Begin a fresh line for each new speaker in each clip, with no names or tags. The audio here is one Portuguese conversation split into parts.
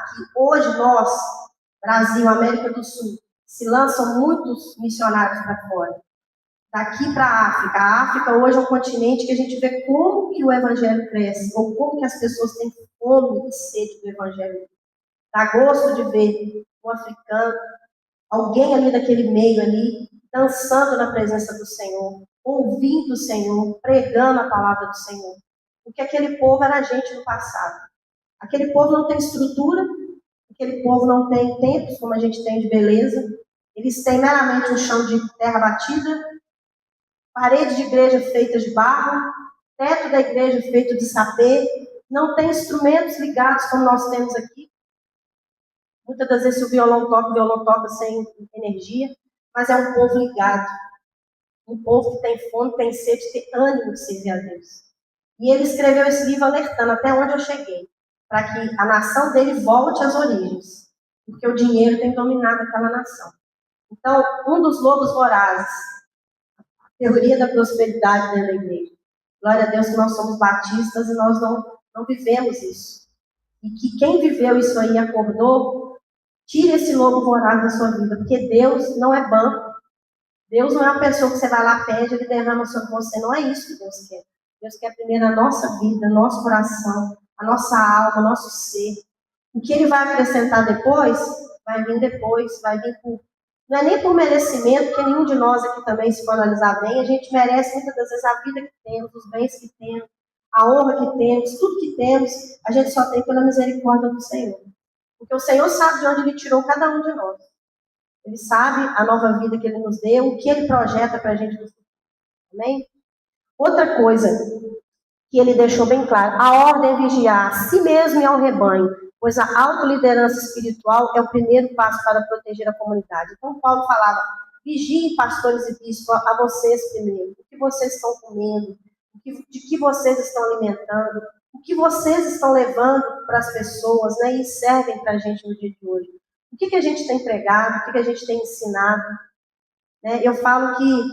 que hoje nós, Brasil, América do Sul, se lançam muitos missionários para fora. Daqui para a África. A África hoje é um continente que a gente vê como que o evangelho cresce, ou como que as pessoas têm fome e sede do evangelho. Dá gosto de ver um africano, alguém ali daquele meio ali, dançando na presença do Senhor, ouvindo o Senhor, pregando a palavra do Senhor. Porque aquele povo era a gente no passado. Aquele povo não tem estrutura, aquele povo não tem templos como a gente tem de beleza. Eles têm meramente um chão de terra batida, parede de igreja feita de barro, teto da igreja feito de sapê, não tem instrumentos ligados como nós temos aqui. Muitas das vezes o violão toca sem energia, mas é um povo ligado. Um povo que tem fome, tem sede, tem ânimo de servir a Deus. E ele escreveu esse livro alertando até onde eu cheguei, para que a nação dele volte às origens, porque o dinheiro tem dominado aquela nação. Então, um dos lobos vorazes, a teoria da prosperidade dentro da igreja. Glória a Deus que nós somos batistas e nós não vivemos isso. E que quem viveu isso aí acordou, tire esse lobo voraz da sua vida, porque Deus não é banco. Deus não é uma pessoa que você vai lá, pede, ele derrama sobre você. Não é isso que Deus quer. Deus quer primeiro a nossa vida, nosso coração, a nossa alma, nosso ser. O que ele vai acrescentar depois, vai vir depois, vai vir por... Não é nem por merecimento, porque nenhum de nós aqui também, se for analisar bem, a gente merece muitas das vezes a vida que temos, os bens que temos, a honra que temos, tudo que temos, a gente só tem pela misericórdia do Senhor. Porque o Senhor sabe de onde ele tirou cada um de nós. Ele sabe a nova vida que ele nos deu, o que ele projeta para a gente no futuro. Amém? Outra coisa que ele deixou bem claro, a ordem é vigiar a si mesmo e ao rebanho, pois a autoliderança espiritual é o primeiro passo para proteger a comunidade. Então, Paulo falava, vigiem, pastores e bispos, a vocês primeiro. O que vocês estão comendo, de que vocês estão alimentando, o que vocês estão levando para as pessoas, né, e servem para a gente no dia de hoje. O que a gente tem pregado, o que a gente tem ensinado. Né? Eu falo que,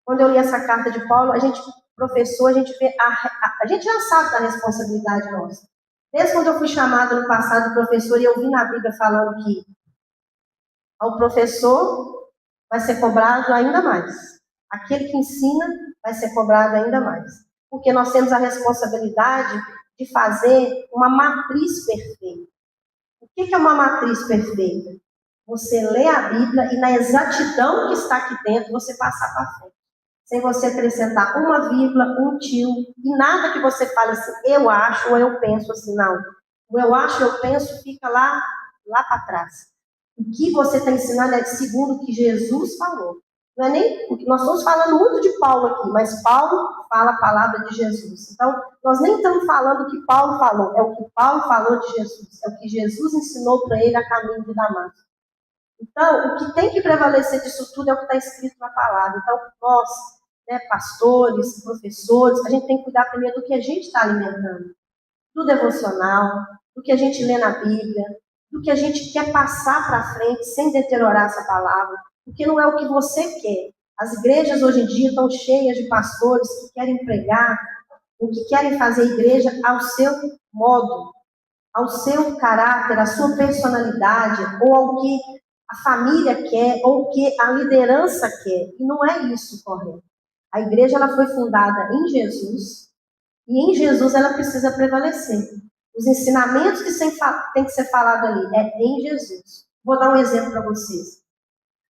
quando eu li essa carta de Paulo, a gente, professor, a gente vê, a gente já sabe da responsabilidade nossa. Desde quando eu fui chamada no passado de professor, e eu vi na Bíblia falando que ao professor vai ser cobrado ainda mais. Aquele que ensina vai ser cobrado ainda mais. Porque nós temos a responsabilidade de fazer uma matriz perfeita. O que é uma matriz perfeita? Você lê a Bíblia e na exatidão que está aqui dentro, você passar para frente. Sem você acrescentar uma vírgula, um tio, e nada que você fale assim, eu acho ou eu penso assim, não. O eu acho, eu penso, fica lá para trás. O que você está ensinando é segundo o que Jesus falou. Não é nem, nós estamos falando muito de Paulo aqui, mas Paulo fala a palavra de Jesus. Então, nós nem estamos falando o que Paulo falou, é o que Paulo falou de Jesus, é o que Jesus ensinou para ele a caminho de Damasco. Então, o que tem que prevalecer disso tudo é o que está escrito na palavra. Então, nós, né, pastores, professores, a gente tem que cuidar primeiro do que a gente está alimentando, do devocional, do que a gente lê na Bíblia, do que a gente quer passar para frente sem deteriorar essa palavra, porque não é o que você quer. As igrejas hoje em dia estão cheias de pastores que querem pregar, ou que querem fazer a igreja ao seu modo, ao seu caráter, à sua personalidade, ou ao que a família quer, ou o que a liderança quer. E não é isso correto. A igreja ela foi fundada em Jesus, e em Jesus ela precisa prevalecer. Os ensinamentos que tem que ser falado ali é em Jesus. Vou dar um exemplo para vocês.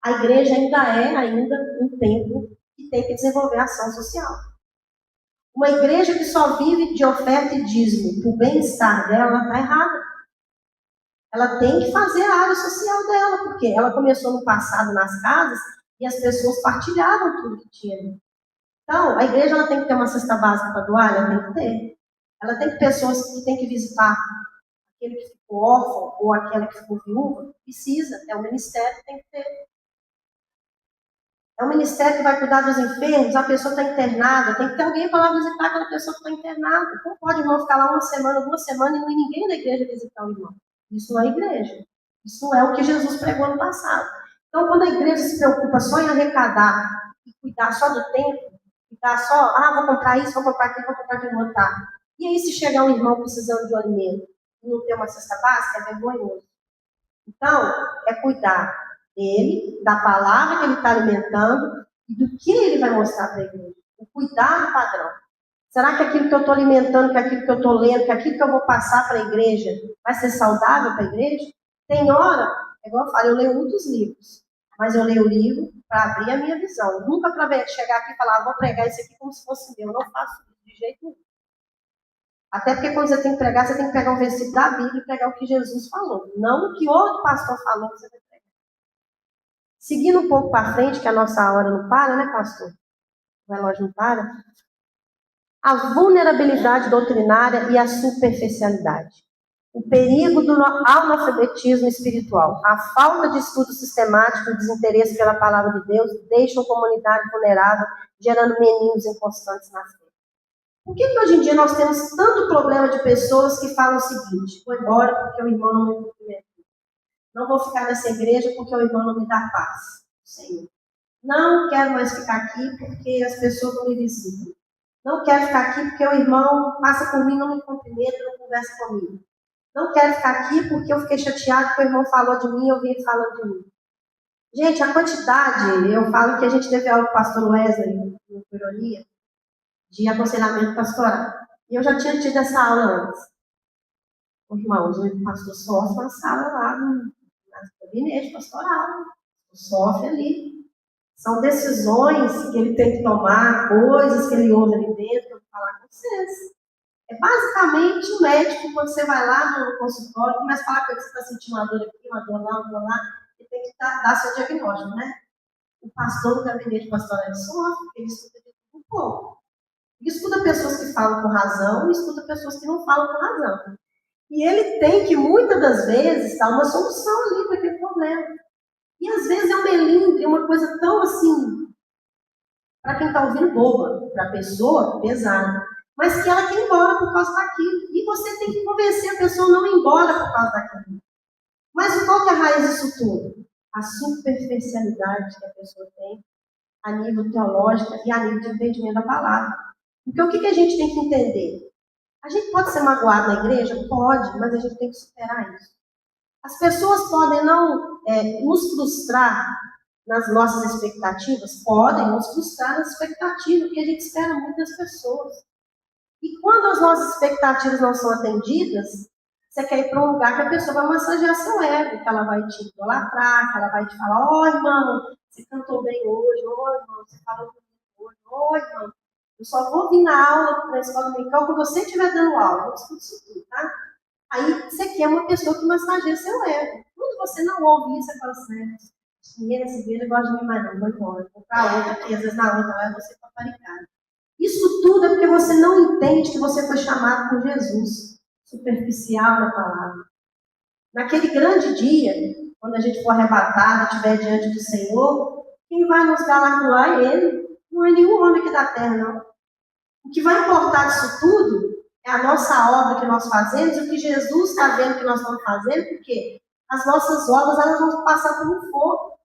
A igreja ainda um templo que tem que desenvolver ação social. Uma igreja que só vive de oferta e dízimo para o bem-estar dela, ela está errada. Ela tem que fazer a área social dela, porque ela começou no passado nas casas e as pessoas partilhavam tudo que tinha. Então, a igreja ela tem que ter uma cesta básica para doar, ela tem que ter. Ela tem que ter pessoas que têm que visitar aquele que ficou órfão ou aquela que ficou viúva. Precisa, é o ministério que tem que ter. É o ministério que vai cuidar dos enfermos, a pessoa está internada, tem que ter alguém para lá visitar aquela pessoa que está internada. Não pode o irmão ficar lá uma semana, 2 semanas e não ir ninguém da igreja visitar o irmão. Isso não é igreja. Isso não é o que Jesus pregou no passado. Então, quando a igreja se preocupa só em arrecadar e cuidar só do templo, cuidar só, vou comprar isso, vou comprar aquilo, vou comprar aquilo, tá. E aí, se chegar um irmão precisando de um alimento? e não ter uma cesta básica, é vergonhoso. Então, é cuidar dele, da palavra que ele está alimentando e do que ele vai mostrar para a igreja. O cuidar do padrão. Será que aquilo que eu estou alimentando, que aquilo que eu estou lendo, que aquilo que eu vou passar para a igreja vai ser saudável para a igreja? Tem hora, é igual eu falo, eu leio muitos livros, mas eu leio o livro para abrir a minha visão. Nunca para chegar aqui e falar, vou pregar isso aqui como se fosse meu. Eu não faço isso de jeito nenhum. Até porque quando você tem que pregar, você tem que pegar um versículo da Bíblia e pregar o que Jesus falou. Não o que outro pastor falou que você vai pregar. Seguindo um pouco para frente, que a nossa hora não para, né, pastor? O relógio não para. A vulnerabilidade doutrinária e a superficialidade. O perigo do analfabetismo espiritual. A falta de estudo sistemático e desinteresse pela palavra de Deus deixam a comunidade vulnerável, gerando meninos inconstantes na fé. Por que hoje em dia nós temos tanto problema de pessoas que falam o seguinte: vou embora porque o irmão não me cumprimentou. Não vou ficar nessa igreja porque o irmão não me dá paz. Senhor. Não quero mais ficar aqui porque as pessoas não me visitam. Não quero ficar aqui porque o irmão passa por mim, não me cumprimenta, não conversa comigo. Não quero ficar aqui porque eu fiquei chateado porque o irmão falou de mim, eu vi ele falando de mim. Gente, a quantidade, eu falo que a gente teve aula com o pastor Wesley, no Ironia, de aconselhamento pastoral. E eu já tinha tido essa aula antes. Irmãos, o pastor sofre na sala lá, no gabinete pastoral. Sofre ali. São decisões que ele tem que tomar, coisas que ele ouve ali dentro, que eu vou falar com vocês. É basicamente o médico, quando você vai lá no consultório, começa a falar com ele, você está sentindo uma dor aqui, uma dor lá, ele tem que dar seu diagnóstico, né? O pastor do gabinete pastoral sofre, porque ele escuta de tudo um pouco. Ele escuta pessoas que falam com razão e escuta pessoas que não falam com razão. E ele tem que, muitas das vezes, dar uma solução ali para aquele problema. E às vezes é um melindre, uma coisa tão assim, para quem está ouvindo, boba, para a pessoa, pesada. Mas que ela quer ir embora por causa daquilo. E você tem que convencer a pessoa a não ir embora por causa daquilo. Mas qual que é a raiz disso tudo? A superficialidade que a pessoa tem a nível teológico e a nível de entendimento da palavra. Porque o que a gente tem que entender? A gente pode ser magoado na igreja? Pode, mas a gente tem que superar isso. As pessoas podem não nos frustrar nas nossas expectativas? Podem nos frustrar nas expectativas, porque a gente espera muito das pessoas. E quando as nossas expectativas não são atendidas, você quer ir para um lugar que a pessoa vai massagear seu ego, que ela vai te idolatrar, que ela vai te falar: ó, irmão, você cantou bem hoje, ó, irmão, você falou bem hoje, ó, irmão, eu só vou vir na aula, na escola dominical, quando você estiver dando aula, eu não escuto isso tudo, tá? Aí você quer uma pessoa que massageia seu ego. Quando você não ouve isso, você fala assim: ninguém nessa igreja gosta de mim mais não, vou embora, vou para outra, porque às vezes na outra vai você paparicado. Isso tudo é porque você não entende que você foi chamado por Jesus, superficial na palavra. Naquele grande dia, quando a gente for arrebatado e estiver diante do Senhor, quem vai nos galardoar é Ele, não é nenhum homem aqui da terra, não. O que vai importar disso tudo é a nossa obra que nós fazemos, o que Jesus está vendo que nós estamos fazendo, porque as nossas obras elas vão passar por um fogo.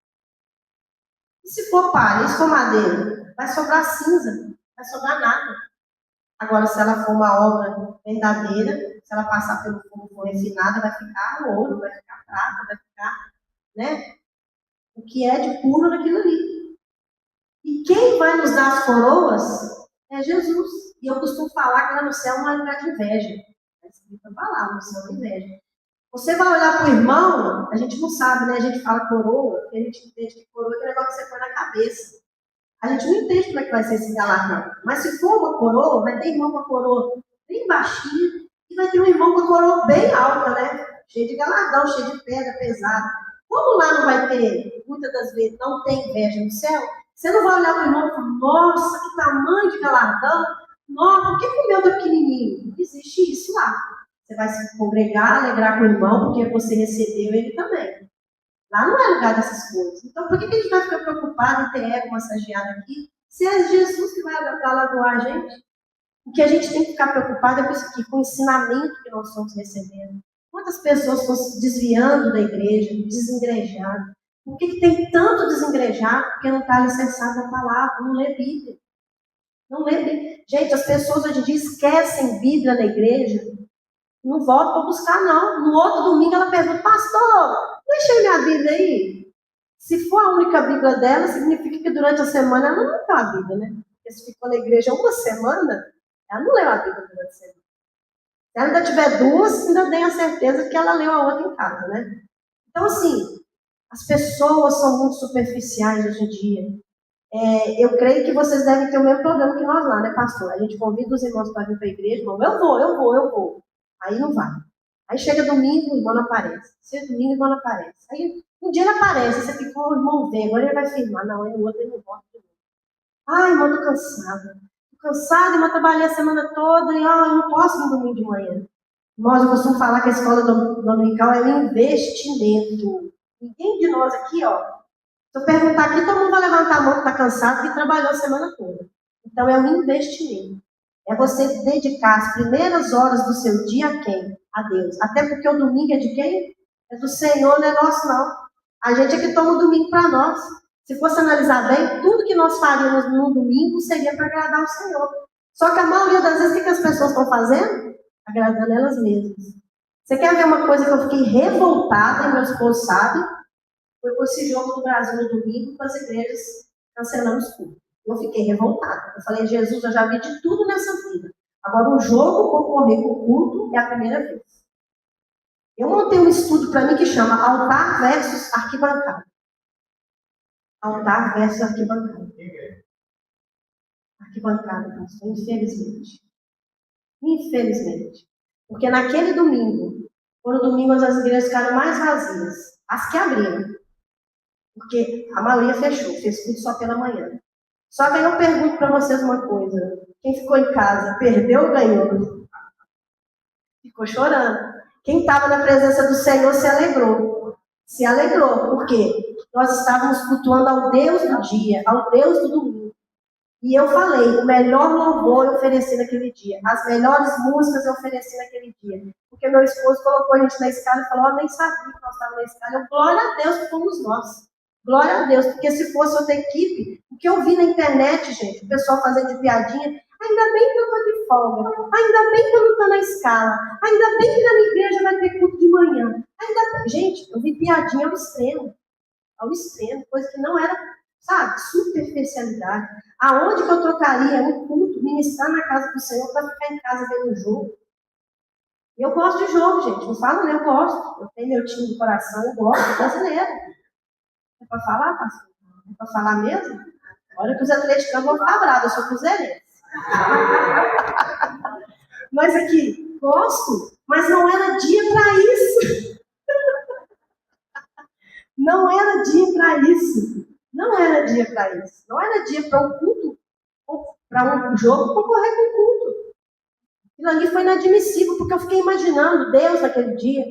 E se for palha, e se for madeira, vai sobrar cinza. Não vai sobrar nada. Agora, se ela for uma obra verdadeira, se ela passar pelo fogo for refinada, vai ficar ouro, vai ficar prata, vai ficar, né? O que é de puro naquilo ali. E quem vai nos dar as coroas é Jesus. E eu costumo falar que lá no céu não é lugar de inveja. Está escrito a palavra, no céu é inveja. Você vai olhar para o irmão, a gente não sabe, né? A gente fala coroa, porque a gente entende que coroa é aquele negócio que você põe na cabeça. A gente não entende como é que vai ser esse galardão. Mas se for uma coroa, vai ter irmão com a coroa bem baixinha e vai ter um irmão com a coroa bem alta, né? Cheio de galardão, cheio de pedra, pesada. Como lá não vai ter, muitas das vezes, não tem inveja no céu, você não vai olhar para o irmão e falar: nossa, que tamanho de galardão. Nossa, por que o meu está pequenininho? Não existe isso lá. Você vai se congregar, alegrar com o irmão, porque você recebeu ele também. Lá não é lugar dessas coisas. Então, por que a gente vai ficar preocupado em ter ego massageado aqui, se é Jesus que vai galardoar a gente? O que a gente tem que ficar preocupado é com isso aqui, com o ensinamento que nós estamos recebendo. Quantas pessoas estão se desviando da igreja, desengrejando? Por que tem tanto desengrejado? Porque não está alicerçado na palavra, não lê Bíblia. Não lê Bíblia. Gente, as pessoas hoje em dia esquecem Bíblia na igreja. Não volto para buscar, não. No outro domingo ela pergunta, pastor, deixa minha Bíblia aí. Se for a única Bíblia dela, significa que durante a semana ela não leu a Bíblia, né? Porque se ficou na igreja uma semana, ela não leu a Bíblia durante a semana. Se ela ainda tiver duas, ainda tem a certeza que ela leu a outra em casa, né? Então, assim, as pessoas são muito superficiais hoje em dia. Eu creio que vocês devem ter o mesmo problema que nós lá, né, pastor? A gente convida os irmãos para vir para a igreja, irmão, eu vou. Aí não vai. Aí chega domingo, o irmão não aparece. Chega domingo, o irmão não aparece. Aí um dia ele aparece, você fica, o irmão vem, agora ele vai firmar. Não, aí no outro ele não volta de novo. Ai, irmão, tô cansada. Tô cansada, irmão, trabalhei a semana toda e eu não posso vir domingo de manhã. Nós, eu costumo falar que a escola dominical é um investimento. Ninguém de nós aqui, ó, se eu perguntar aqui, todo mundo vai levantar a mão que está cansado, que trabalhou a semana toda. Então, é um investimento. É você dedicar as primeiras horas do seu dia a quem? A Deus. Até porque o domingo é de quem? É do Senhor, não é nosso, não. A gente é que toma o domingo para nós. Se fosse analisar bem, tudo que nós faríamos no domingo seria para agradar o Senhor. Só que a maioria das vezes, o que as pessoas estão fazendo? Agradando elas mesmas. Você quer ver uma coisa que eu fiquei revoltada, e meu esposo sabe? Foi com esse jogo do Brasil no domingo, com as igrejas cancelando os cultos. Eu fiquei revoltada. Eu falei, Jesus, eu já vi de tudo nessa vida. Agora, o jogo concorrer com o culto é a primeira vez. Eu montei um estudo para mim que chama altar versus arquibancada. Altar versus arquibancada. Arquibancada, pastor, infelizmente. Infelizmente. Porque naquele domingo, foram domingos as igrejas ficaram mais vazias. As que abriram. Porque a maioria fechou, fez tudo só pela manhã. Só que aí eu pergunto para vocês uma coisa. Quem ficou em casa, perdeu ou ganhou? Ficou chorando. Quem estava na presença do Senhor se alegrou. Se alegrou. Por quê? Nós estávamos cultuando ao Deus do dia, ao Deus do domingo. E eu falei, o melhor louvor eu ofereci naquele dia. As melhores músicas eu ofereci naquele dia. Porque meu esposo colocou a gente na escala e falou, eu nem sabia que nós estávamos na escala. Eu, glória a Deus que fomos nós. Glória a Deus, porque se fosse outra equipe, o que eu vi na internet, gente, o pessoal fazendo de piadinha, ainda bem que eu estou de folga, ainda bem que eu não estou na escala, ainda bem que na minha igreja vai ter culto de manhã. Gente, eu vi piadinha ao extremo, coisa que não era, sabe, superficialidade. Aonde que eu trocaria um culto, ministrar na casa do Senhor para ficar em casa vendo um jogo? E eu gosto de jogo, gente, não falo, né? Eu gosto, eu tenho meu time de coração, eu gosto, eu brasileiro. É para falar, pastor? É para falar mesmo? Olha que os atleticanos vão ficar bravos, eu sou cruzeirense. Mas aqui, gosto, mas não era dia para isso. Não era dia para isso. Não era dia para isso. Não era dia para um culto, para um jogo concorrer com o culto. Aquilo ali foi inadmissível, porque eu fiquei imaginando Deus naquele dia.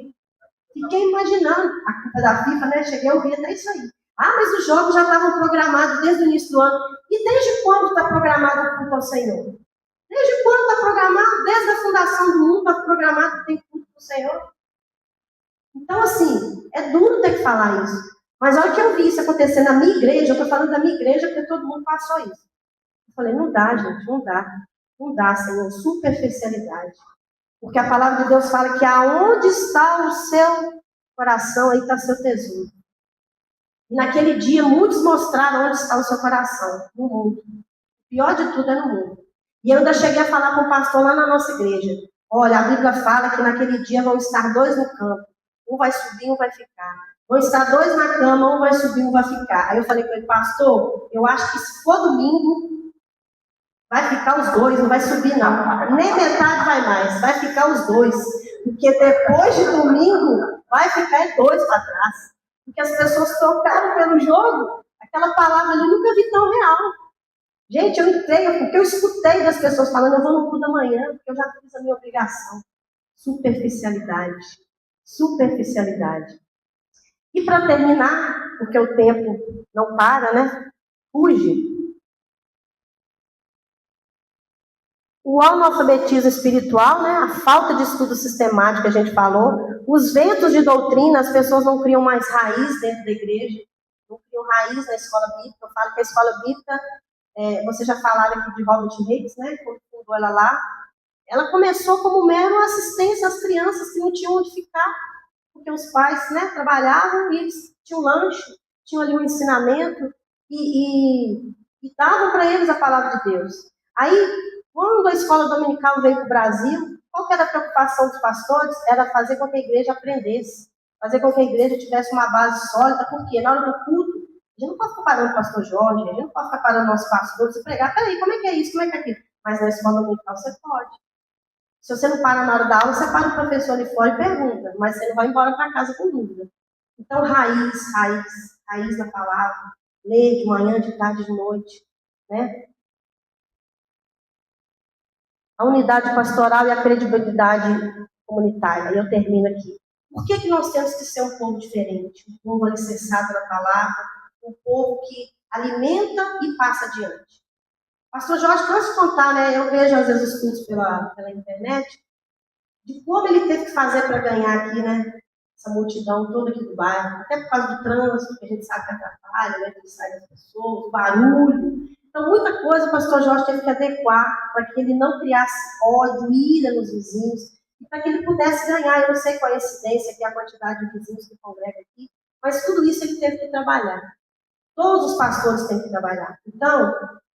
Fiquei imaginando a culpa da FIFA, né? Cheguei a ouvir até isso aí. Ah, mas os jogos já estavam programados desde o início do ano. E desde quando está programado o culto ao Senhor? Desde quando está programado? Desde a fundação do mundo está programado que tem culto ao Senhor. Então, assim, é duro ter que falar isso. Mas a hora que eu vi isso acontecer na minha igreja, eu estou falando da minha igreja porque todo mundo passou isso. Eu falei, não dá, gente, não dá. Não dá, Senhor, superficialidade. Porque a palavra de Deus fala que aonde está o seu coração, aí está seu tesouro. E naquele dia, muitos mostraram onde está o seu coração, no mundo. O pior de tudo é no mundo. E eu ainda cheguei a falar com o pastor lá na nossa igreja. Olha, a Bíblia fala que naquele dia vão estar dois no campo. Um vai subir, um vai ficar. Vão estar dois na cama, um vai subir, um vai ficar. Aí eu falei para ele, pastor, eu acho que se for domingo, vai ficar os dois, não vai subir não. Nem metade vai mais, vai ficar os dois. Porque depois de domingo, vai ficar dois para trás. Porque as pessoas trocaram pelo jogo, aquela palavra ali eu nunca vi tão real. Gente, eu entrei, porque eu escutei das pessoas falando, eu vou no culto da manhã, porque eu já fiz a minha obrigação. Superficialidade. Superficialidade. E para terminar, porque o tempo não para, né? Fuge. O analfabetismo espiritual, né? A falta de estudo sistemático que a gente falou, os ventos de doutrina, as pessoas não criam mais raiz dentro da igreja, não criam raiz na escola bíblica. Eu falo que a escola bíblica, vocês já falaram aqui de Robert Hicks, né? Quando fundou ela lá, Ela começou como mero assistência às crianças que não tinham onde ficar, porque os pais, né, trabalhavam e eles tinham lanche, tinham ali um ensinamento e davam para eles a palavra de Deus. Aí, quando a escola dominical veio para o Brasil, qual que era a preocupação dos pastores? Era fazer com que a igreja aprendesse, fazer com que a igreja tivesse uma base sólida, porque na hora do culto, a gente não pode ficar parando o pastor Jorge, a gente não pode ficar parando o nosso pastor, se pregar, peraí, como é que é isso, como é que é aquilo? Mas na escola dominical você pode. Se você não para na hora da aula, você para o professor ali fora e pergunta, mas você não vai embora para casa com dúvida. Então, raiz da palavra, ler de manhã, de tarde, de noite, né? A unidade pastoral e a credibilidade comunitária. E eu termino aqui. Por que nós temos que ser um povo diferente? Um povo alicerçado na palavra, um povo que alimenta e passa adiante. Pastor Jorge, cansa de contar, né? Eu vejo às vezes os cultos pela internet, de como ele teve que fazer para ganhar aqui, né? Essa multidão toda aqui do bairro, até por causa do trânsito, que a gente sabe que atrapalha, né? Que sai das pessoas, o barulho. Então, muita coisa o pastor Jorge teve que adequar para que ele não criasse ódio, ira nos vizinhos, e para que ele pudesse ganhar. Eu não sei qual é a incidência, que é a quantidade de vizinhos que congrega aqui, mas tudo isso ele teve que trabalhar. Todos os pastores têm que trabalhar. Então,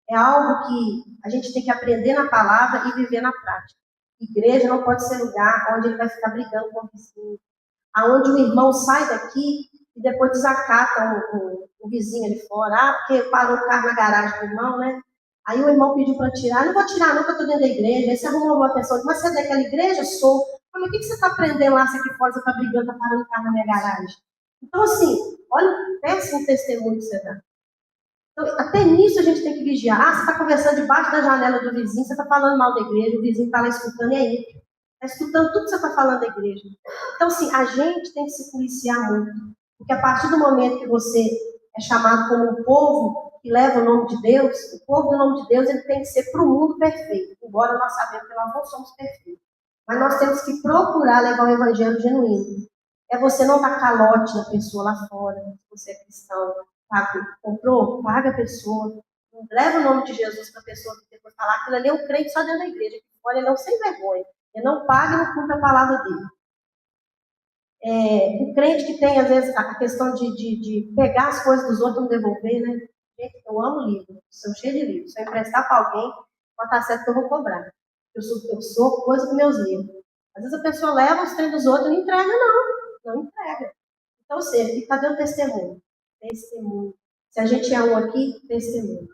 é algo que a gente tem que aprender na palavra e viver na prática. Igreja não pode ser lugar onde ele vai ficar brigando com o vizinho, aonde o irmão sai daqui e depois desacata o vizinho ali fora, porque parou o carro na garagem do irmão, né? Aí o irmão pediu para tirar, não vou tirar não, porque eu estou dentro da igreja. Aí você arrumou uma pessoa, mas você é daquela igreja? Sou. Mas o que você está aprendendo lá, se aqui fora você está brigando, está parando o carro na minha garagem? Então, assim, olha o péssimo testemunho que você dá. Então, até nisso a gente tem que vigiar. Ah, você está conversando debaixo da janela do vizinho, você está falando mal da igreja, o vizinho está lá escutando, e aí? Está escutando tudo que você está falando da igreja. Então, assim, a gente tem que se policiar muito. Porque a partir do momento que você é chamado como um povo que leva o nome de Deus, o povo do nome de Deus ele tem que ser para o mundo perfeito. Embora nós sabemos que nós não somos perfeitos. Mas nós temos que procurar levar o evangelho genuíno. É você não dar calote na pessoa lá fora, se você é cristão. Comprou? Paga a pessoa. Leva o nome de Jesus para a pessoa que depois falar aquilo ali é um crente só dentro da igreja. Olha, ele não sem vergonha. Ele não paga e não cumpre a palavra dele. O crente que tem, às vezes, a questão de pegar as coisas dos outros e não devolver, né? Gente, eu amo livro, sou cheio de livros. Se eu emprestar para alguém, pode estar certo que eu vou cobrar. Eu sou coisa com meus livros. Às vezes a pessoa leva os trem dos outros e não entrega, não entrega. Então, seja, cadê o testemunho? Testemunho. Se a gente é um aqui, testemunho.